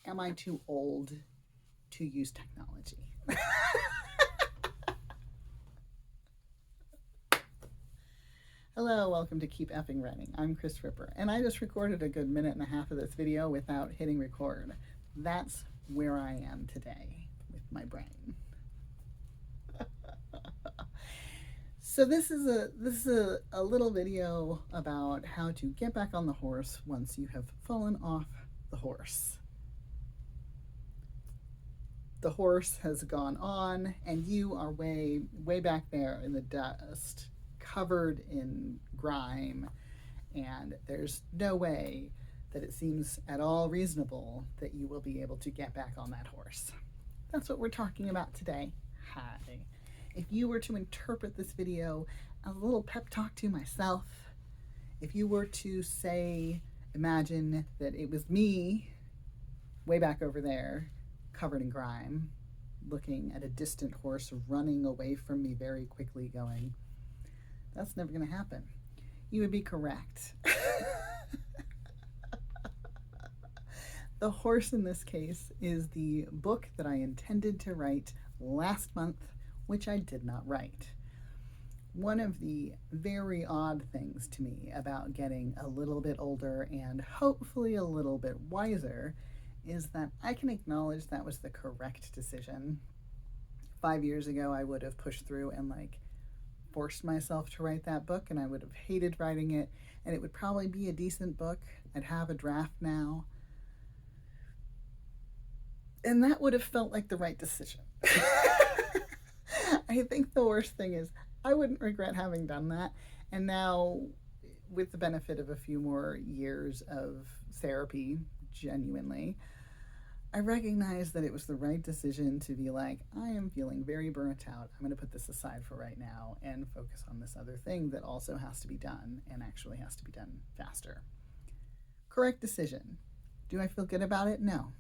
Am I too old to use technology? Hello, welcome to Keep Effing Writing. I'm Kris Ripper, and I just recorded a good minute and a half of this video without hitting record. That's where I am today with my brain. So this is a little video about how to get back on the horse once you have fallen off the horse. The horse has gone on and you are way back there in the dust, covered in grime, and there's no way that it seems at all reasonable that you will be able to get back on that horse. That's what we're talking about today. Hi. If you were to interpret this video as a little pep talk to myself, if you were to say, imagine that it was me way back over there, covered in grime, looking at a distant horse running away from me very quickly, going, that's never going to happen, you would be correct. The horse in this case is the book that I intended to write last month, which I did not write. One of the very odd things to me about getting a little bit older and hopefully a little bit wiser is that I can acknowledge that was the correct decision. 5 years ago, I would have pushed through and forced myself to write that book, and I would have hated writing it, and it would probably be a decent book. I'd have a draft now. And that would have felt like the right decision. I think the worst thing is I wouldn't regret having done that. And now, with the benefit of a few more years of therapy, genuinely, I recognize that it was the right decision to be like, I am feeling very burnt out. I'm going to put this aside for right now and focus on this other thing that also has to be done and actually has to be done faster. Correct decision. Do I feel good about it? No.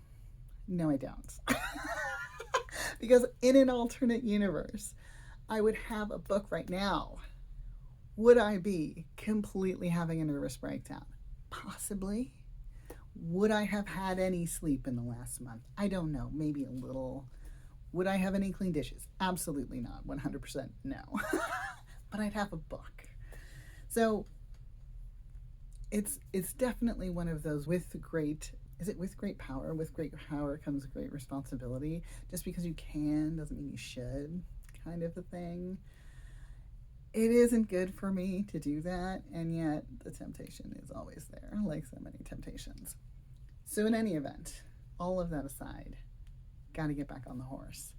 No, I don't. Because in an alternate universe, I would have a book right now. Would I be completely having a nervous breakdown? Possibly. Would I have had any sleep in the last month? I don't know, maybe a little. Would I have any clean dishes? Absolutely not, 100% no. But I'd have a book. So it's definitely one of those with great power? With great power comes great responsibility. Just because you can doesn't mean you should, kind of a thing. It isn't good for me to do that, and yet the temptation is always there, like so many temptations. So in any event, all of that aside, got to get back on the horse.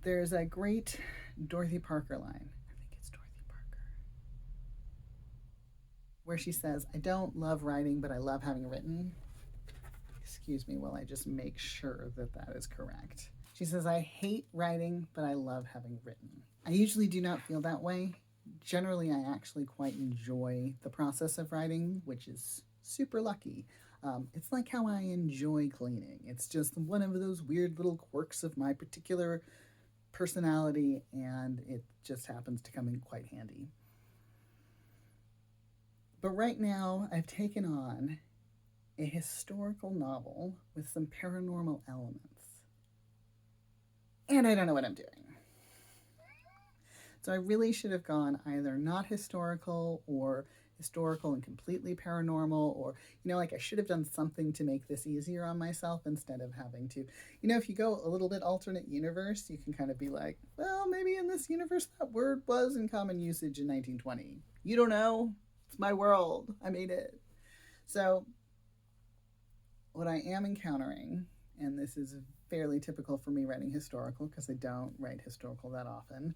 There's a great Dorothy Parker line, I think it's Dorothy Parker, where she says, I don't love writing, but I love having written. Excuse me while I just make sure that that is correct. She says, I hate writing, but I love having written. I usually do not feel that way. Generally, I actually quite enjoy the process of writing, which is super lucky. It's like how I enjoy cleaning. It's just one of those weird little quirks of my particular personality, and it just happens to come in quite handy. But right now, I've taken on a historical novel with some paranormal elements. And I don't know what I'm doing. So I really should have gone either not historical or historical and completely paranormal, or, I should have done something to make this easier on myself instead of having to, if you go a little bit alternate universe, you can kind of be like, well, maybe in this universe that word was in common usage in 1920. You don't know. It's my world. I made it. So what I am encountering, and this is fairly typical for me writing historical because I don't write historical that often,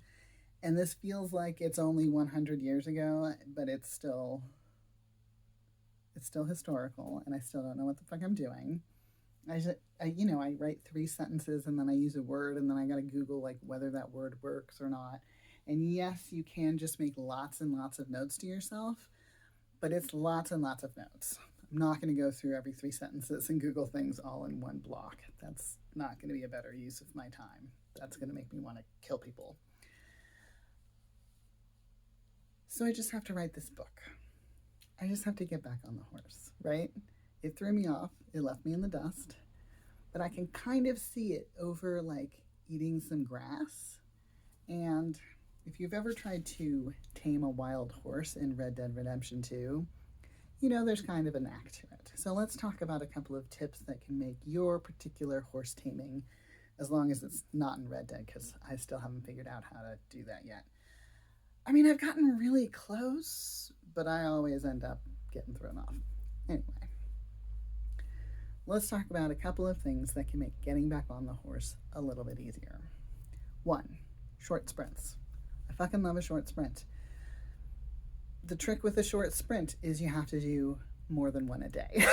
and this feels like it's only 100 years ago, but it's still historical, and I still don't know what the fuck I'm doing. I write 3 sentences and then I use a word, and then I gotta Google whether that word works or not. And yes, you can just make lots and lots of notes to yourself, but it's lots and lots of notes. I'm not going to go through every 3 sentences and Google things all in one block. That's not going to be a better use of my time. That's going to make me want to kill people. So I just have to write this book. I just have to get back on the horse, right? It threw me off. It left me in the dust. but I can kind of see it over like eating some grass. And if you've ever tried to tame a wild horse in Red Dead Redemption 2, you know there's kind of a knack to it. So let's talk about a couple of tips that can make your particular horse taming, as long as it's not in Red Dead, because I still haven't figured out how to do that yet. I mean, I've gotten really close, but I always end up getting thrown off. Anyway, let's talk about a couple of things that can make getting back on the horse a little bit easier. One, short sprints. I fucking love a short sprint. The trick with a short sprint is you have to do more than one a day.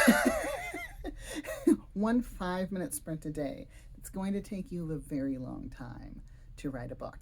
1 5-minute sprint a day. It's going to take you a very long time to write a book.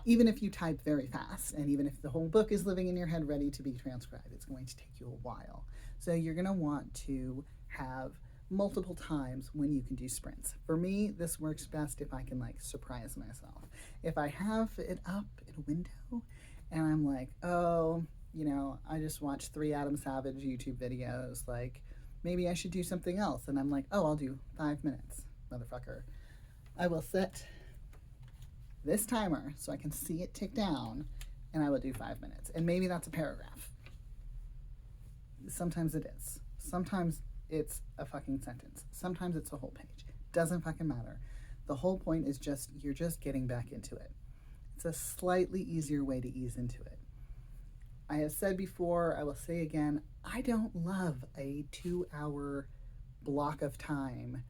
Even if you type very fast, and even if the whole book is living in your head ready to be transcribed, it's going to take you a while. So you're going to want to have multiple times when you can do sprints. For me, this works best if I can like surprise myself. If I have it up in a window and I'm like, oh, you know, I just watched 3 Adam Savage YouTube videos, like maybe I should do something else. And I'm like, oh, I'll do 5 minutes, motherfucker. I will set this timer so I can see it tick down, and I will do 5 minutes. And maybe that's a paragraph. Sometimes it is. Sometimes it's a fucking sentence. Sometimes it's a whole page. Doesn't fucking matter. The whole point is just, you're just getting back into it. It's a slightly easier way to ease into it. I have said before, I will say again, I don't love a 2-hour block of time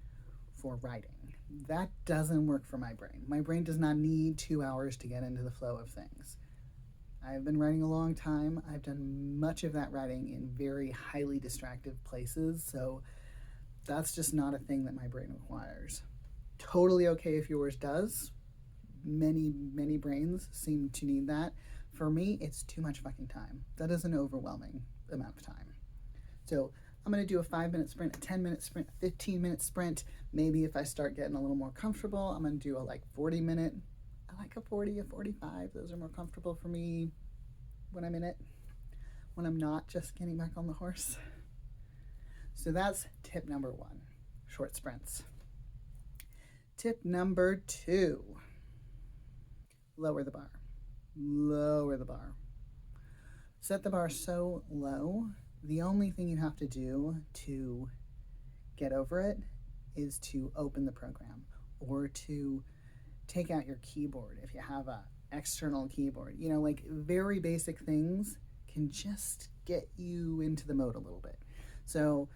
for writing. That doesn't work for my brain. My brain does not need 2 hours to get into the flow of things. I've been writing a long time. I've done much of that writing in very highly distractive places, so that's just not a thing that my brain requires. Totally okay if yours does. Many brains seem to need that. For me, it's too much fucking time. That is an overwhelming amount of time. So I'm going to do a 5-minute sprint, a 10-minute sprint, a 15-minute sprint. Maybe if I start getting a little more comfortable, I'm going to do a 40-minute. I like a 40, a 45. Those are more comfortable for me when I'm in it, when I'm not just getting back on the horse. So that's tip number 1, short sprints. Tip number 2, lower the bar. Lower the bar. Set the bar so low, the only thing you have to do to get over it is to open the program or to take out your keyboard if you have a external keyboard. You know, like very basic things can just get you into the mode a little bit. So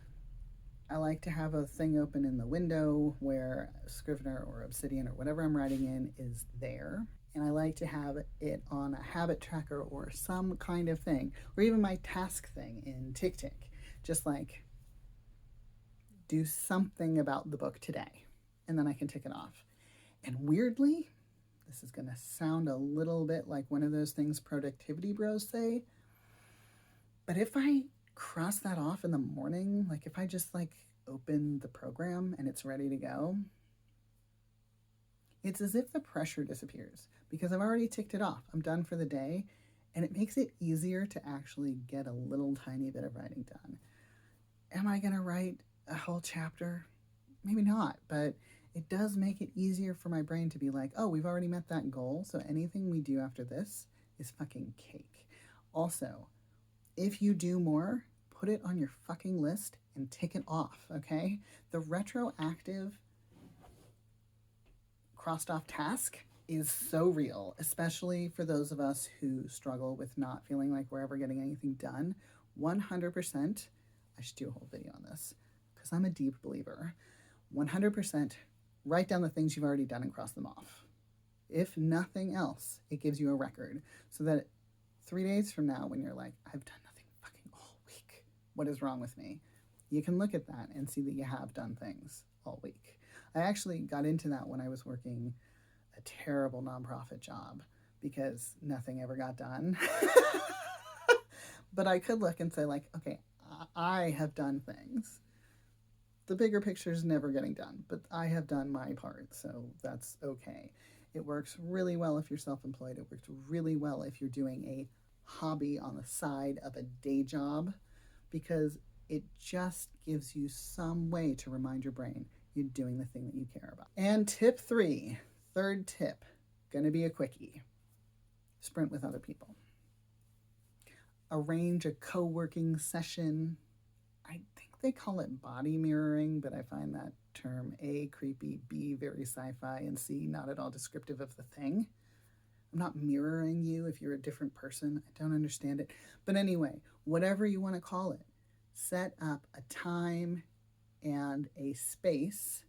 I like to have a thing open in the window where Scrivener or Obsidian or whatever I'm writing in is there. And I like to have it on a habit tracker or some kind of thing, or even my task thing in TickTick. Just like, do something about the book today, and then I can tick it off. And weirdly, this is going to sound a little bit like one of those things productivity bros say, but if I cross that off in the morning, like if I just open the program and it's ready to go, it's as if the pressure disappears because I've already ticked it off. I'm done for the day, and it makes it easier to actually get a little tiny bit of writing done. Am I going to write a whole chapter? Maybe not, but it does make it easier for my brain to be like, oh, we've already met that goal, so anything we do after this is fucking cake. Also, if you do more, put it on your fucking list and tick it off, okay? The retroactive crossed off task is so real, especially for those of us who struggle with not feeling like we're ever getting anything done. 100%, I should do a whole video on this because I'm a deep believer. 100% write down the things you've already done and cross them off. If nothing else, it gives you a record so that 3 days from now when you're like, I've done nothing fucking all week, what is wrong with me? You can look at that and see that you have done things all week. I actually got into that when I was working a terrible nonprofit job because nothing ever got done. But I could look and say okay, I have done things. The bigger picture is never getting done, but I have done my part, so that's okay. It works really well if you're self-employed. It works really well if you're doing a hobby on the side of a day job because it just gives you some way to remind your brain, you're doing the thing that you care about. And tip 3, third tip, gonna be a quickie. Sprint with other people. Arrange a co-working session. I think they call it body mirroring, but I find that term A, creepy, B, very sci-fi, and C, not at all descriptive of the thing. I'm not mirroring you if you're a different person. I don't understand it. But anyway, whatever you want to call it, set up a time and a space.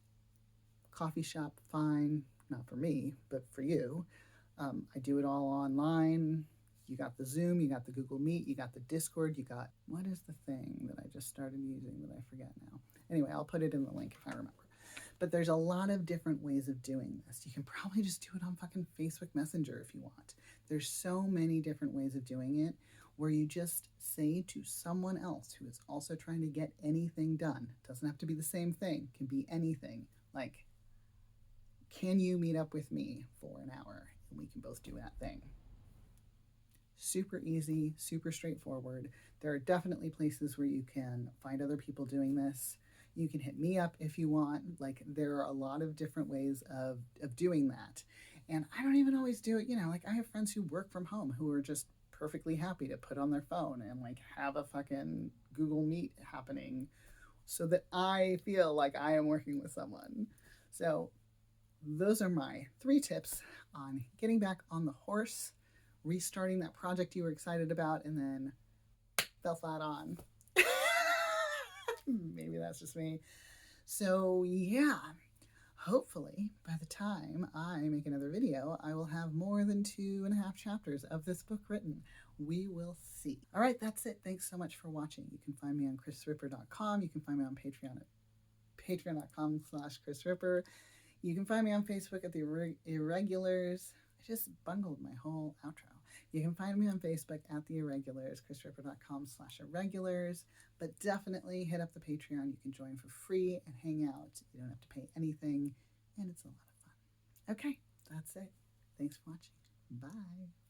Coffee shop, fine, not for me, but for you. I do it all online. You got the Zoom, you got the Google Meet, you got the Discord, you got, what is the thing that I just started using that I forget now? Anyway, I'll put it in the link if I remember. But there's a lot of different ways of doing this. You can probably just do it on fucking Facebook Messenger if you want. There's so many different ways of doing it where you just say to someone else who is also trying to get anything done, doesn't have to be the same thing, can be anything, like, can you meet up with me for an hour and we can both do that thing? Super easy, super straightforward. There are definitely places where you can find other people doing this. You can hit me up if you want. Like, there are a lot of different ways of doing that. And I don't even always do it, like I have friends who work from home who are just perfectly happy to put on their phone and like have a fucking Google Meet happening so that I feel like I am working with someone. So those are my 3 tips on getting back on the horse, restarting that project you were excited about, and then fell flat on. Maybe that's just me. So yeah, hopefully by the time I make another video, I will have more than 2.5 chapters of this book written. We will see. All right, that's it. Thanks so much for watching. You can find me on krisripper.com. You can find me on Patreon at patreon.com/krisripper. You can find me on Facebook at The Irregulars. I just bungled my whole outro. You can find me on Facebook at The Irregulars, krisripper.com/irregulars. But definitely hit up the Patreon. You can join for free and hang out. You don't have to pay anything, and it's a lot of fun. Okay, that's it. Thanks for watching. Bye.